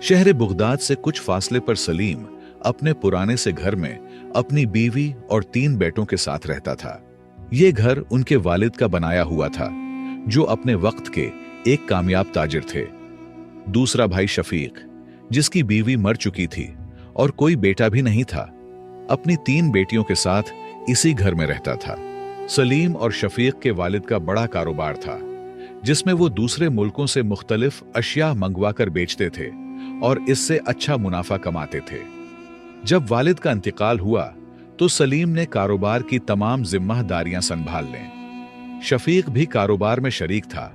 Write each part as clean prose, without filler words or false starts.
शहर बगदाद से कुछ फासले पर सलीम अपने पुराने से घर में अपनी बीवी और 3 बेटों के साथ रहता था। ये घर उनके वालिद का बनाया हुआ था, जो अपने वक्त के एक कामयाब ताजिर थे। दूसरा भाई शफीक, जिसकी बीवी मर चुकी थी और कोई बेटा भी नहीं था, अपनी 3 बेटियों के साथ इसी घर में रहता था। सलीम और शफीक के वालिद का बड़ा कारोबार था, जिसमें वो दूसरे मुल्कों से मुख्तलिफ अशिया मंगवाकर बेचते थे और इससे अच्छा मुनाफा कमाते थे। जब वालिद का इंतकाल हुआ तो सलीम ने कारोबार की तमाम जिम्मेदारियां संभाल लें। शफीक भी कारोबार में शरीक था,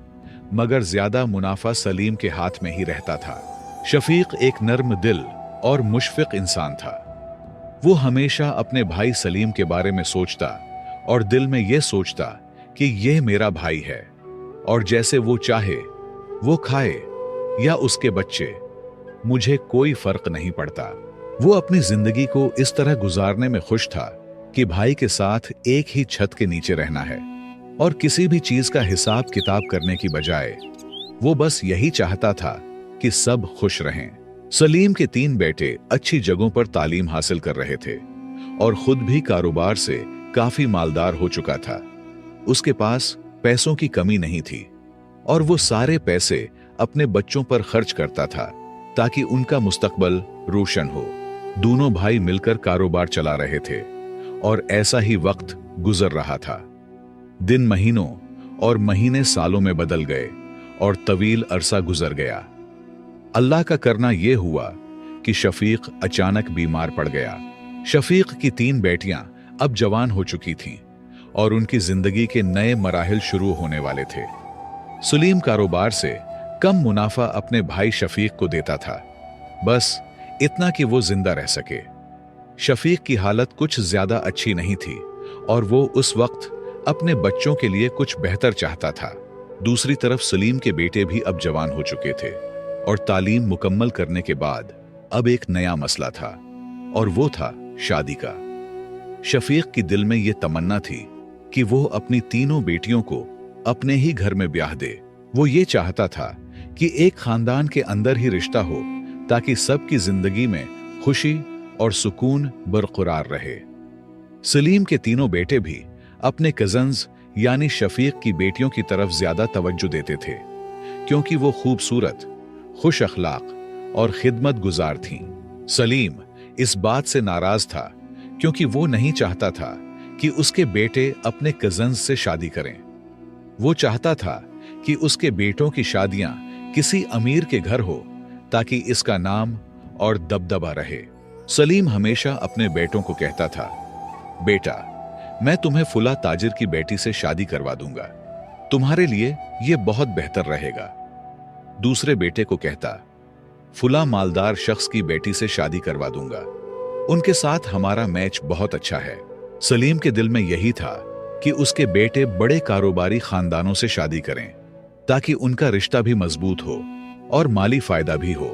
मगर ज्यादा मुनाफा सलीम के हाथ में ही रहता था। शफीक एक नर्म दिल और मुशफिक इंसान था। वो हमेशा अपने भाई सलीम के बारे में सोचता और दिल में यह सोचता कि यह मेरा भाई है और जैसे वो चाहे वो खाए या उसके बच्चे, मुझे कोई फर्क नहीं पड़ता। वो अपनी जिंदगी को इस तरह गुजारने में खुश था कि भाई के साथ एक ही छत के नीचे रहना है और किसी भी चीज का हिसाब किताब करने की बजाय वो बस यही चाहता था कि सब खुश रहें। सलीम के 3 बेटे अच्छी जगहों पर तालीम हासिल कर रहे थे और खुद भी कारोबार से काफी मालदार हो चुका था। उसके पास पैसों की कमी नहीं थी और वो सारे पैसे अपने बच्चों पर खर्च करता था ताकि उनका मुस्तकबल रोशन हो। दोनों भाई मिलकर कारोबार चला रहे थे और ऐसा ही वक्त गुजर रहा था। दिन महीनों और महीने सालों में बदल गए और तवील अरसा गुजर गया। अल्लाह का करना यह हुआ कि शफीक अचानक बीमार पड़ गया। शफीक की 3 बेटियां अब जवान हो चुकी थीं और उनकी जिंदगी के नए मराहिल शुरू होने वाले थे। सलीम कारोबार से कम मुनाफा अपने भाई शफीक को देता था, बस इतना कि वो जिंदा रह सके। शफीक की हालत कुछ ज्यादा अच्छी नहीं थी और वो उस वक्त अपने बच्चों के लिए कुछ बेहतर चाहता था। दूसरी तरफ सलीम के बेटे भी अब जवान हो चुके थे और तालीम मुकम्मल करने के बाद अब एक नया मसला था और वो था शादी का। शफीक की दिल में ये तमन्ना थी कि वो अपनी तीनों बेटियों को अपने ही घर में ब्याह दे। वो ये चाहता था कि एक खानदान के अंदर ही रिश्ता हो ताकि सबकी जिंदगी में खुशी और सुकून बरकरार रहे। सलीम के तीनों बेटे भी अपने कजन्स यानी शफीक की बेटियों की तरफ ज्यादा तवज्जो देते थे, क्योंकि वो खूबसूरत, खुश अखलाक और खिदमत गुजार थीं। सलीम इस बात से नाराज था क्योंकि वो नहीं चाहता था कि उसके बेटे अपने कजन्स से शादी करें। वो चाहता था कि उसके बेटों की शादियां किसी अमीर के घर हो ताकि इसका नाम और दबदबा रहे। सलीम हमेशा अपने बेटों को कहता था, बेटा, मैं तुम्हें फुला ताजिर की बेटी से शादी करवा दूंगा, तुम्हारे लिए यह बहुत बेहतर रहेगा। दूसरे बेटे को कहता, फुला मालदार शख्स की बेटी से शादी करवा दूंगा, उनके साथ हमारा मैच बहुत अच्छा है। सलीम के दिल में यही था कि उसके बेटे बड़े कारोबारी खानदानों से शादी करें ताकि उनका रिश्ता भी मजबूत हो और माली फायदा भी हो।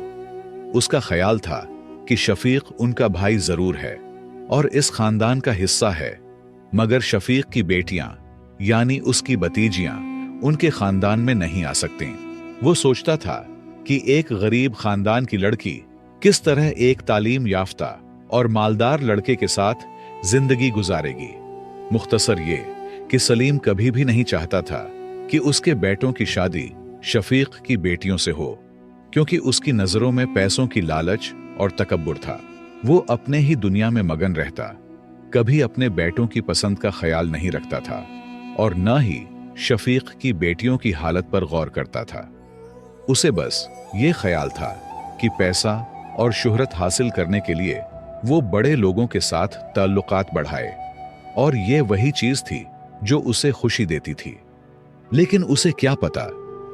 उसका ख्याल था कि शफीक उनका भाई जरूर है और इस खानदान का हिस्सा है, मगर शफीक की बेटियां यानी उसकी भतीजियां उनके खानदान में नहीं आ सकती। वो सोचता था कि एक गरीब खानदान की लड़की किस तरह एक तालीम याफ्ता और मालदार लड़के के साथ जिंदगी गुजारेगी। मुख्तसर ये कि सलीम कभी भी नहीं चाहता था कि उसके बेटों की शादी शफीक की बेटियों से हो, क्योंकि उसकी नजरों में पैसों की लालच और तकब्बुर था। वो अपने ही दुनिया में मगन रहता, कभी अपने बेटों की पसंद का ख्याल नहीं रखता था और न ही शफीक की बेटियों की हालत पर गौर करता था। उसे बस ये ख्याल था कि पैसा और शुहरत हासिल करने के लिए वो बड़े लोगों के साथ ताल्लुकात बढ़ाए और ये वही चीज थी जो उसे खुशी देती थी। लेकिन उसे क्या पता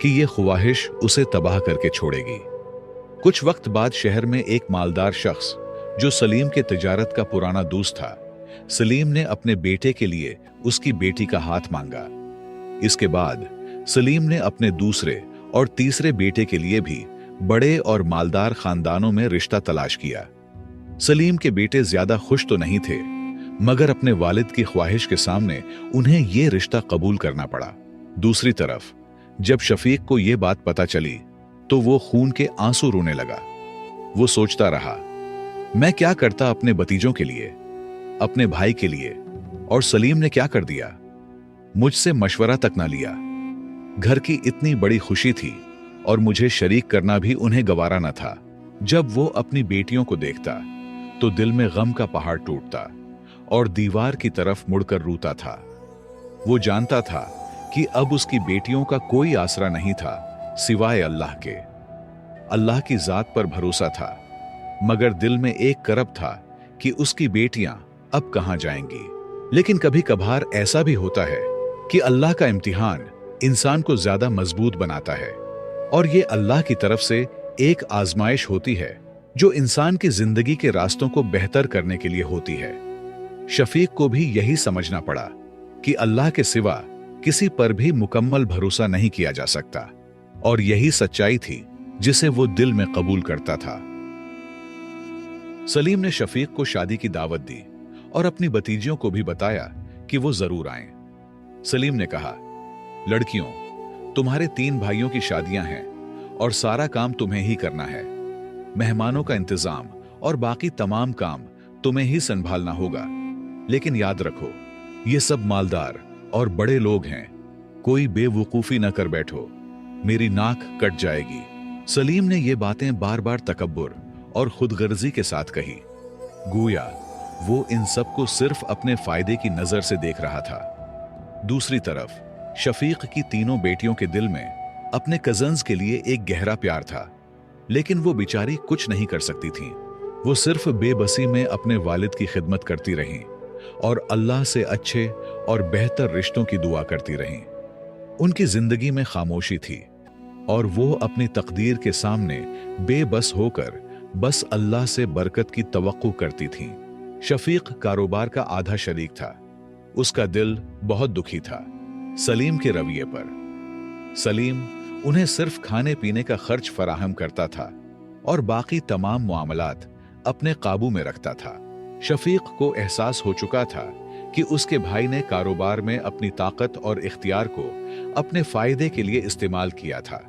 कि ये ख्वाहिश उसे तबाह करके छोड़ेगी। कुछ वक्त बाद शहर में एक मालदार शख्स जो सलीम के तिजारत का पुराना दोस्त था, सलीम ने अपने बेटे के लिए उसकी बेटी का हाथ मांगा। इसके बाद सलीम ने अपने दूसरे और तीसरे बेटे के लिए भी बड़े और मालदार खानदानों में रिश्ता तलाश किया। सलीम के बेटे ज्यादा खुश तो नहीं थे, मगर अपने वालिद की ख्वाहिश के सामने उन्हें यह रिश्ता कबूल करना पड़ा। दूसरी तरफ जब शफीक को यह बात पता चली तो वो खून के आंसू रोने लगा। वो सोचता रहा, मैं क्या करता अपने भतीजों के लिए, अपने भाई के लिए, और सलीम ने क्या कर दिया? मुझसे मशवरा तक ना लिया। घर की इतनी बड़ी खुशी थी और मुझे शरीक करना भी उन्हें गवारा न था। जब वो अपनी बेटियों को देखता तो दिल में गम का पहाड़ टूटता और दीवार की तरफ मुड़कर रोता था। वो जानता था कि अब उसकी बेटियों का कोई आसरा नहीं था सिवाय अल्लाह के। अल्लाह की जात पर भरोसा था, मगर दिल में एक करब था कि उसकी बेटियां अब कहां जाएंगी। लेकिन कभी कभार ऐसा भी होता है कि अल्लाह का इम्तिहान इंसान को ज्यादा मजबूत बनाता है, और ये अल्लाह की तरफ से एक आजमाइश होती है जो इंसान की जिंदगी के रास्तों को बेहतर करने के लिए होती है। शफीक को भी यही समझना पड़ा कि अल्लाह के सिवा किसी पर भी मुकम्मल भरोसा नहीं किया जा सकता, और यही सच्चाई थी जिसे वो दिल में कबूल करता था। सलीम ने शफीक को शादी की दावत दी और अपनी भतीजियों को भी बताया कि वो जरूर आएं। सलीम ने कहा, लड़कियों, तुम्हारे 3 भाइयों की शादियां हैं और सारा काम तुम्हें ही करना है। मेहमानों का इंतजाम और बाकी तमाम काम तुम्हें ही संभालना होगा। लेकिन याद रखो, ये सब मालदार और बड़े लोग हैं, कोई बेवकूफी न कर बैठो, मेरी नाक कट जाएगी। सलीम ने ये बातें बार बार तकब्बुर और खुदगर्जी के साथ कही, गोया वो इन सबको सिर्फ अपने फायदे की नजर से देख रहा था। दूसरी तरफ शफीक की तीनों बेटियों के दिल में अपने कजन्स के लिए एक गहरा प्यार था, लेकिन वो बेचारी कुछ नहीं कर सकती थीं। वो सिर्फ बेबसी में अपने वालिद की खिदमत करती रहीं और अल्लाह से अच्छे और बेहतर रिश्तों की दुआ करती रहीं। उनकी जिंदगी में खामोशी थी और वो अपनी तकदीर के सामने बेबस होकर बस अल्लाह से बरकत की तवक्को करती थीं। शफीक कारोबार का आधा शरीक था। उसका दिल बहुत दुखी था सलीम के रवैये पर। सलीम उन्हें सिर्फ खाने पीने का खर्च फराहम करता था और बाकी तमाम मामलात अपने काबू में रखता था। शफीक को एहसास हो चुका था कि उसके भाई ने कारोबार में अपनी ताकत और इख्तियार को अपने फायदे के लिए इस्तेमाल किया था।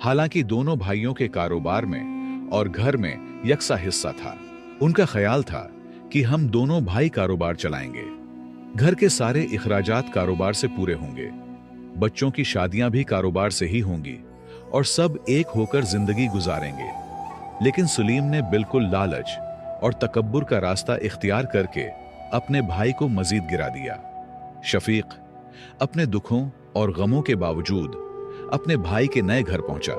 हालांकि दोनों भाइयों के कारोबार में और घर में यकसा हिस्सा था। उनका ख्याल था कि हम दोनों भाई कारोबार चलाएंगे, घर के सारे इखराजात कारोबार से पूरे होंगे, बच्चों की शादियां भी कारोबार से ही होंगी और सब एक होकर जिंदगी गुजारेंगे। लेकिन सलीम ने बिल्कुल लालच और तकब्बुर का रास्ता इख्तियार करके अपने भाई को मजीद गिरा दिया। शफीक अपने दुखों और गमों के बावजूद अपने भाई के नए घर पहुंचा,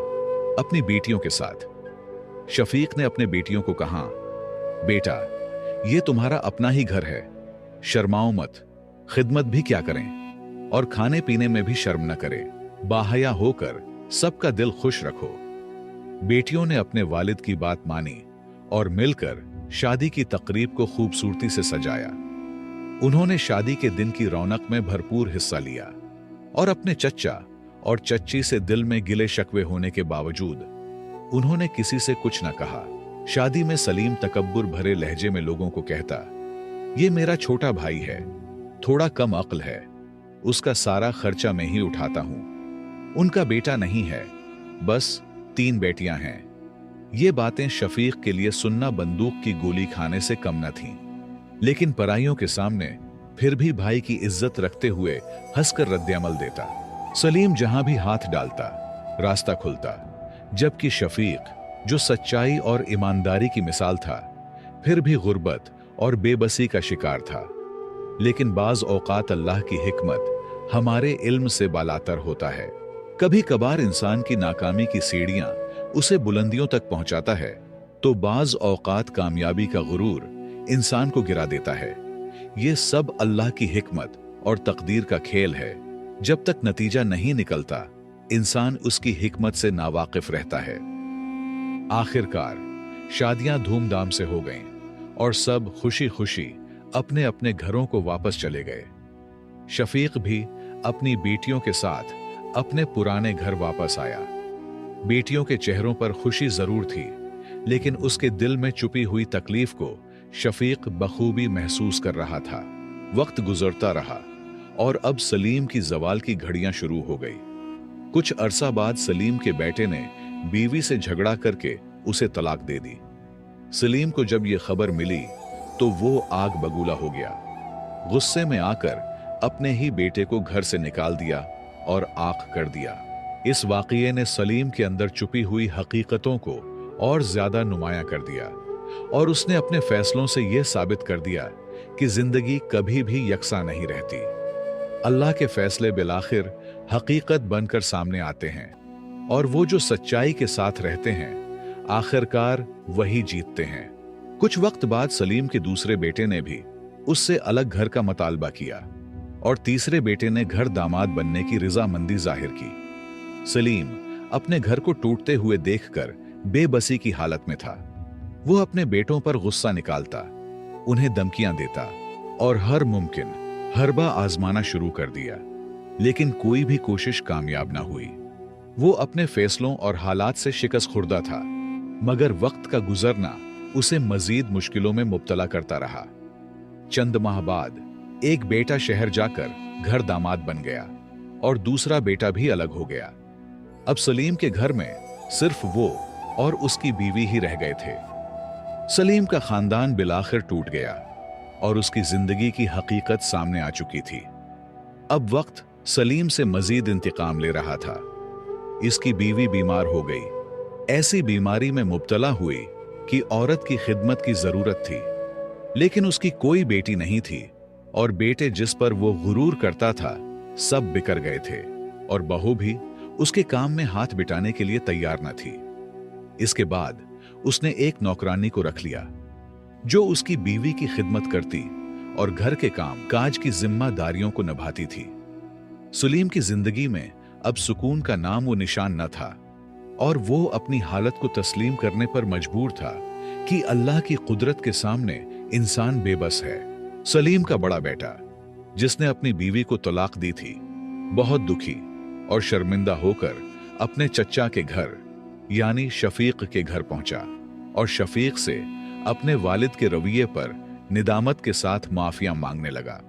अपनी बेटियों के साथ। शफीक ने अपने बेटियों को कहा, बेटा, ये तुम्हारा अपना ही घर है, शर्माओ मत, खिदमत भी क्या करें और खाने पीने में भी शर्म न करें, बाहया होकर सबका दिल खुश रखो। बेटियों ने अपने वालिद की बात मानी और मिलकर शादी की तकरीब को खूबसूरती से सजाया। उन्होंने शादी के दिन की रौनक में भरपूर हिस्सा लिया और अपने चच्चा और चच्ची से दिल में गिले शक्वे होने के बावजूद उन्होंने किसी से कुछ न कहा। शादी में सलीम तकब्बुर भरे लहजे में लोगों को कहता, ये मेरा छोटा भाई है, थोड़ा कम अक्ल है, उसका सारा खर्चा मैं ही उठाता हूं। उनका बेटा नहीं है, बस 3 बेटियां हैं। ये बातें शफीक के लिए सुन्ना बंदूक की गोली खाने से कम न थीं। लेकिन पराइयों के सामने फिर भी भाई की इज्जत रखते हुए हंसकर रद्द-ए-अमल देता। सलीम जहां भी हाथ डालता रास्ता खुलता, जबकि शफीक जो सच्चाई और ईमानदारी की मिसाल था, फिर भी गुर्बत और बेबसी का शिकार था। लेकिन बाज औकात अल्लाह की हिकमत हमारे इल्म से बालातर होता है। कभी कभार इंसान की नाकामी की सीढ़ियां उसे बुलंदियों तक पहुंचाता है, तो बाज औकात कामयाबी का गुरूर इंसान को गिरा देता है। ये सब अल्लाह की हिकमत और तकदीर का खेल है। जब तक नतीजा नहीं निकलता, इंसान उसकी हिकमत से नावाकिफ रहता है। आखिरकार शादियां धूमधाम से हो गईं और सब खुशी खुशी अपने अपने घरों को वापस चले गए। शफीक भी अपनी बेटियों के साथ अपने पुराने घर वापस आया। बेटियों के चेहरों पर खुशी जरूर थी, लेकिन उसके दिल में छुपी हुई तकलीफ को शफीक बखूबी महसूस कर रहा था। वक्त गुजरता रहा और अब सलीम की जवाल की घड़ियां शुरू हो गई। कुछ अरसा बाद सलीम के बेटे ने बीवी से झगड़ा करके उसे तलाक दे दी। सलीम को जब ये खबर मिली तो वो आग बबूला हो गया। गुस्से में आकर अपने ही बेटे को घर से निकाल दिया और आग कर दिया। इस वाक़ये ने सलीम के अंदर छुपी हुई हकीकतों को और ज्यादा नुमायां कर दिया और उसने अपने फैसलों से यह साबित कर दिया कि जिंदगी कभी भी यकसा नहीं रहती। अल्लाह के फैसले बिलाखिर हकीकत बनकर सामने आते हैं और वो जो सच्चाई के साथ रहते हैं आखिरकार वही जीतते हैं। कुछ वक्त बाद सलीम के दूसरे बेटे ने भी उससे अलग घर का मुतालबा किया और तीसरे बेटे ने घर दामाद बनने की रजामंदी जाहिर की। सलीम अपने घर को टूटते हुए देखकर बेबसी की हालत में था। वो अपने बेटों पर गुस्सा निकालता, उन्हें धमकियां देता और हर मुमकिन हरबा आजमाना शुरू कर दिया, लेकिन कोई भी कोशिश कामयाब ना हुई। वो अपने फैसलों और हालात से शिकस्त खुर्दा था, मगर वक्त का गुजरना उसे मजीद मुश्किलों में मुब्तला करता रहा। चंद माह बाद एक बेटा शहर जाकर घर दामाद बन गया और दूसरा बेटा भी अलग हो गया। अब सलीम के घर में सिर्फ वो और उसकी बीवी ही रह गए थे। सलीम का खानदान बिलाखिर टूट गया और उसकी जिंदगी की हकीकत सामने आ चुकी थी। अब वक्त सलीम से मजीद इंतकाम ले रहा था। इसकी बीवी बीमार हो गई। ऐसी बीमारी में मुब्तला हुई कि औरत की खिदमत की जरूरत थी, लेकिन उसकी कोई बेटी नहीं थी और बेटे जिस पर वो गुरूर करता था सब बिखर गए थे और बहू भी उसके काम में हाथ बिटाने के लिए तैयार न थी। इसके बाद उसने एक नौकरानी को रख लिया जो उसकी बीवी की खिदमत करती और घर के काम काज की जिम्मेदारियों को निभाती थी। सलीम की जिंदगी में अब सुकून का नाम व निशान न था और वो अपनी हालत को तस्लीम करने पर मजबूर था कि अल्लाह की कुदरत के सामने इंसान बेबस है। सलीम का बड़ा बेटा जिसने अपनी बीवी को तलाक दी थी बहुत दुखी और शर्मिंदा होकर अपने चचा के घर यानी शफीक के घर पहुंचा और शफीक से अपने वालिद के रवैये पर निदामत के साथ माफिया मांगने लगा।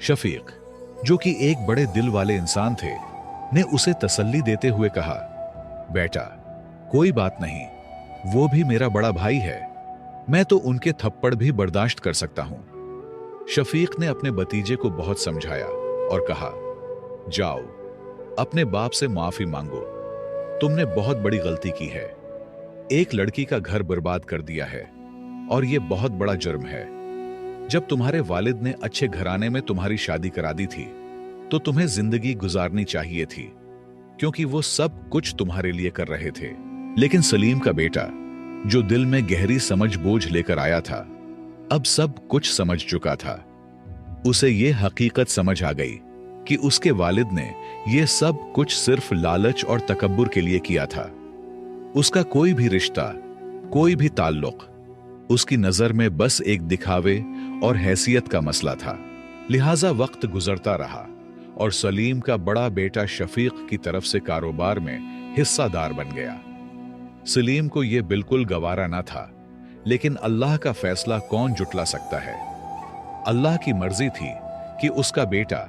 शफीक जो कि एक बड़े दिल वाले इंसान थे ने उसे तसल्ली देते हुए कहा, बेटा कोई बात नहीं, वो भी मेरा बड़ा भाई है, मैं तो उनके थप्पड़ भी बर्दाश्त कर सकता हूं। शफीक ने अपने भतीजे को बहुत समझाया और कहा, जाओ अपने बाप से माफी मांगो, तुमने बहुत बड़ी गलती की है, एक लड़की का घर बर्बाद कर दिया है और यह बहुत बड़ा जुर्म है। जब तुम्हारे वालिद ने अच्छे घराने में तुम्हारी शादी करा दी थी तो तुम्हें जिंदगी गुजारनी चाहिए थी, क्योंकि वो सब कुछ तुम्हारे लिए कर रहे थे। लेकिन सलीम का बेटा जो दिल में गहरी समझ बोझ लेकर आया था अब सब कुछ समझ चुका था। उसे यह हकीकत समझ आ गई कि उसके वालिद ने यह सब कुछ सिर्फ लालच और तकब्बुर के लिए किया था। उसका कोई भी रिश्ता, कोई भी ताल्लुक उसकी नजर में बस एक दिखावे और हैसियत का मसला था। लिहाजा वक्त गुजरता रहा और सलीम का बड़ा बेटा शफीक की तरफ से कारोबार में हिस्सादार बन गया। सलीम को यह बिल्कुल गवारा न था, लेकिन अल्लाह का फैसला कौन जुटला सकता है। अल्लाह की मर्जी थी कि उसका बेटा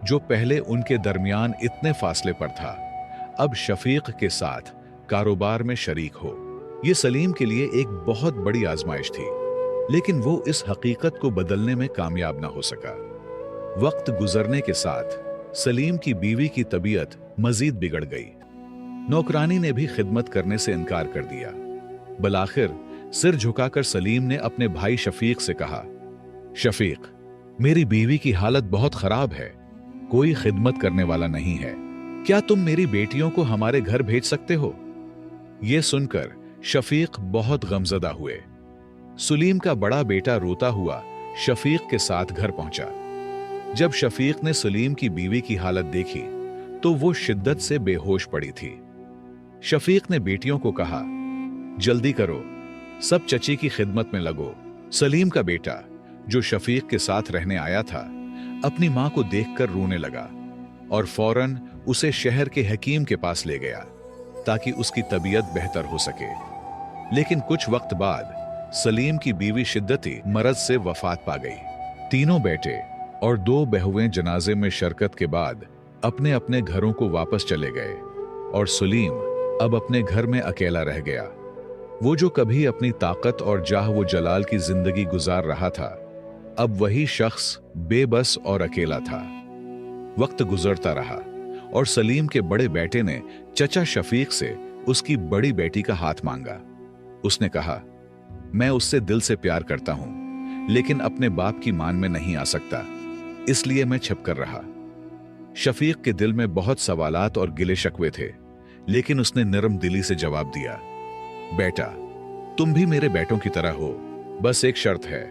जो पहले उनके दरमियान इतने फासले पर था अब शफीक के साथ कारोबार में शरीक हो। यह सलीम के लिए एक बहुत बड़ी आजमाइश थी, लेकिन वो इस हकीकत को बदलने में कामयाब ना हो सका। वक्त गुजरने के साथ सलीम की बीवी की तबीयत मजीद बिगड़ गई। नौकरानी ने भी खिदमत करने से इनकार कर दिया। बलाखिर सिर झुकाकर सलीम ने अपने भाई शफीक से कहा, शफीक मेरी बीवी की हालत बहुत खराब है, कोई खिदमत करने वाला नहीं है, क्या तुम मेरी बेटियों को हमारे घर भेज सकते हो? यह सुनकर शफीक बहुत गमजदा हुए। सलीम का बड़ा बेटा रोता हुआ शफीक के साथ घर पहुंचा। जब शफीक ने सलीम की बीवी की हालत देखी तो वो शिद्दत से बेहोश पड़ी थी। शफीक ने बेटियों को कहा, जल्दी करो, सब चची की खिदमत में लगो। सलीम का बेटा जो शफीक के साथ रहने आया था अपनी मां को देखकर रोने लगा और फौरन उसे शहर के हकीम के पास ले गया ताकि उसकी तबीयत बेहतर हो सके। लेकिन कुछ वक्त बाद सलीम की बीवी शिद्दती मरज से वफात पा गई। तीनों बेटे और 2 बहुएं जनाजे में शिरकत के बाद अपने अपने घरों को वापस चले गए और सलीम अब अपने घर में अकेला रह गया। वो जो कभी अपनी ताकत और जाह व जलाल की जिंदगी गुजार रहा था, अब वही शख्स बेबस और अकेला था। वक्त गुजरता रहा और सलीम के बड़े बेटे ने चचा शफीक से उसकी बड़ी बेटी का हाथ मांगा। उसने कहा, मैं उससे दिल से प्यार करता हूं, लेकिन अपने बाप की मान में नहीं आ सकता, इसलिए मैं छिप कर रहा। शफीक के दिल में बहुत सवालात और गिले शिकवे थे, लेकिन उसने नरम दिली से जवाब दिया, बेटा, तुम भी मेरे बेटों की तरह हो, बस एक शर्त है,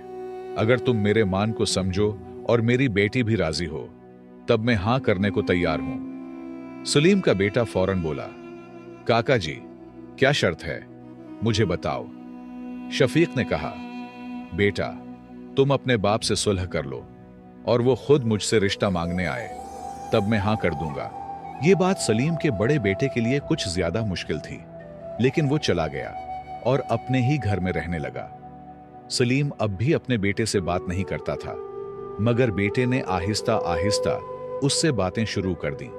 अगर तुम मेरे मान को समझो और मेरी बेटी भी राजी हो, तब मैं हां करने को तैयार हूं। सलीम का बेटा फौरन बोला, काका जी, क्या शर्त है, मुझे बताओ। शफीक ने कहा, बेटा, तुम अपने बाप से सुलह कर लो और वो खुद मुझसे रिश्ता मांगने आए, तब मैं हां कर दूंगा। ये बात सलीम के बड़े बेटे के लिए कुछ ज्यादा मुश्किल थी, लेकिन वो चला गया और अपने ही घर में रहने लगा। सलीम अब भी अपने बेटे से बात नहीं करता था, मगर बेटे ने आहिस्ता आहिस्ता उससे बातें शुरू कर दी।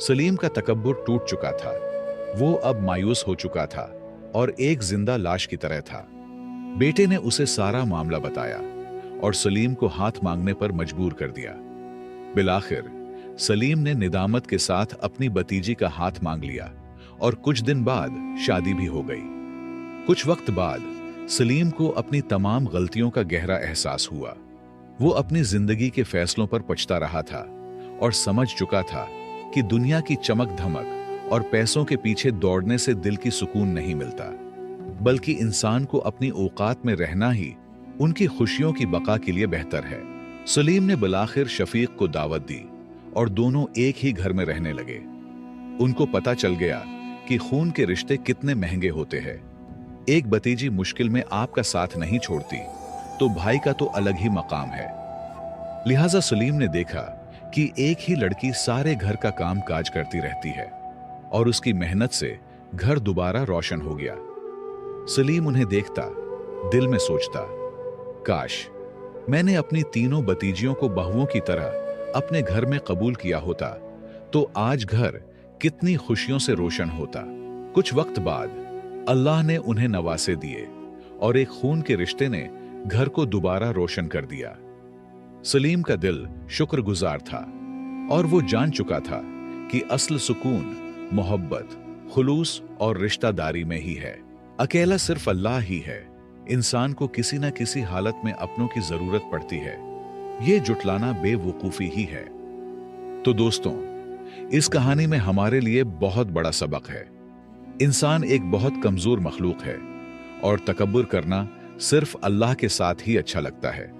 सलीम का तकब्बुर टूट चुका था, वो अब मायूस हो चुका था और एक जिंदा लाश की तरह था। बेटे ने उसे सारा मामला बताया और सलीम को हाथ मांगने पर मजबूर कर दिया। बिलाखिर सलीम ने निदामत के साथ अपनी भतीजी का हाथ मांग लिया और कुछ दिन बाद शादी भी हो गई। कुछ वक्त बाद सलीम को अपनी तमाम गलतियों का गहरा एहसास हुआ। वो अपनी जिंदगी के फैसलों पर पछता रहा था और समझ चुका था कि दुनिया की चमक धमक और पैसों के पीछे दौड़ने से दिल की सुकून नहीं मिलता, बल्कि इंसान को अपनी औकात में रहना ही उनकी खुशियों की बका के लिए बेहतर है। सलीम ने बिलाखिर शफीक को दावत दी और दोनों एक ही घर में रहने लगे। उनको पता चल गया कि खून के रिश्ते कितने महंगे होते हैं। एक भतीजी मुश्किल में आपका साथ नहीं छोड़ती, तो भाई का तो अलग ही मकाम है। लिहाजा सलीम ने देखा कि एक ही लड़की सारे घर का काम काज करती रहती है और उसकी मेहनत से घर दोबारा रोशन हो गया। सलीम उन्हें देखता, दिल में सोचता, काश मैंने अपनी तीनों भतीजियों को बहुओं की तरह अपने घर में कबूल किया होता, तो आज घर कितनी खुशियों से रोशन होता। कुछ वक्त बाद अल्लाह ने उन्हें नवासे दिए और एक खून के रिश्ते ने घर को दोबारा रोशन कर दिया। सलीम का दिल शुक्रगुजार था और वो जान चुका था कि असल सुकून मोहब्बत, खुलूस और रिश्तादारी में ही है। अकेला सिर्फ अल्लाह ही है। इंसान को किसी न किसी हालत में अपनों की जरूरत पड़ती है, ये जुटलाना बेवकूफी ही है। तो दोस्तों, इस कहानी में हमारे लिए बहुत बड़ा सबक है। इंसान एक बहुत कमजोर मखलूक है और तकब्बुर करना सिर्फ अल्लाह के साथ ही अच्छा लगता है।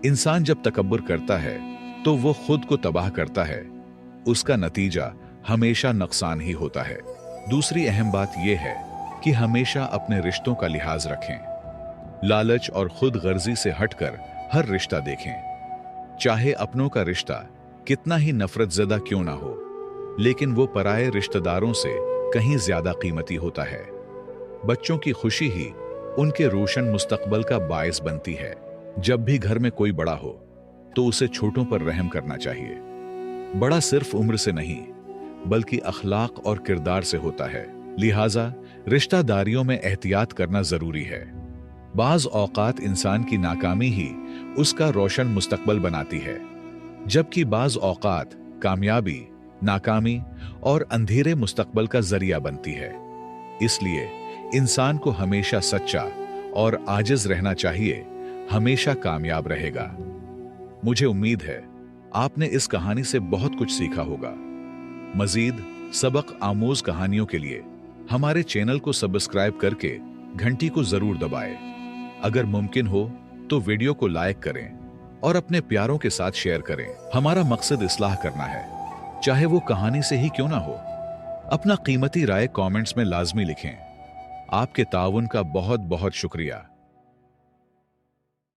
इंसान जब तकब्बुर करता है तो वो खुद को तबाह करता है, उसका नतीजा हमेशा नुकसान ही होता है। दूसरी अहम बात यह है कि हमेशा अपने रिश्तों का लिहाज रखें। लालच और खुद गर्जी से हटकर हर रिश्ता देखें। चाहे अपनों का रिश्ता कितना ही नफरत ज़दा क्यों ना हो, लेकिन वो पराये रिश्तेदारों से कहीं ज्यादा कीमती होता है। बच्चों की खुशी ही उनके रोशन मुस्तकबल का बायस बनती है। जब भी घर में कोई बड़ा हो तो उसे छोटों पर रहम करना चाहिए। बड़ा सिर्फ उम्र से नहीं, बल्कि अखलाक और किरदार से होता है। लिहाजा रिश्तेदारियों में एहतियात करना जरूरी है। बाज औकात इंसान की नाकामी ही उसका रोशन मुस्तकबल बनाती है, जबकि बाज औकात कामयाबी, नाकामी और अंधेरे मुस्तकबल का जरिया बनती है। इसलिए इंसान को हमेशा सच्चा और आजिज रहना चाहिए, हमेशा कामयाब रहेगा। मुझे उम्मीद है आपने इस कहानी से बहुत कुछ सीखा होगा। मजीद सबक आमोज कहानियों के लिए हमारे चैनल को सब्सक्राइब करके घंटी को जरूर दबाएं। अगर मुमकिन हो तो वीडियो को लाइक करें और अपने प्यारों के साथ शेयर करें। हमारा मकसद इस्लाह करना है, चाहे वो कहानी से ही क्यों ना हो। अपना कीमती राय कमेंट्स में लाजमी लिखें। आपके ताउन का बहुत बहुत शुक्रिया।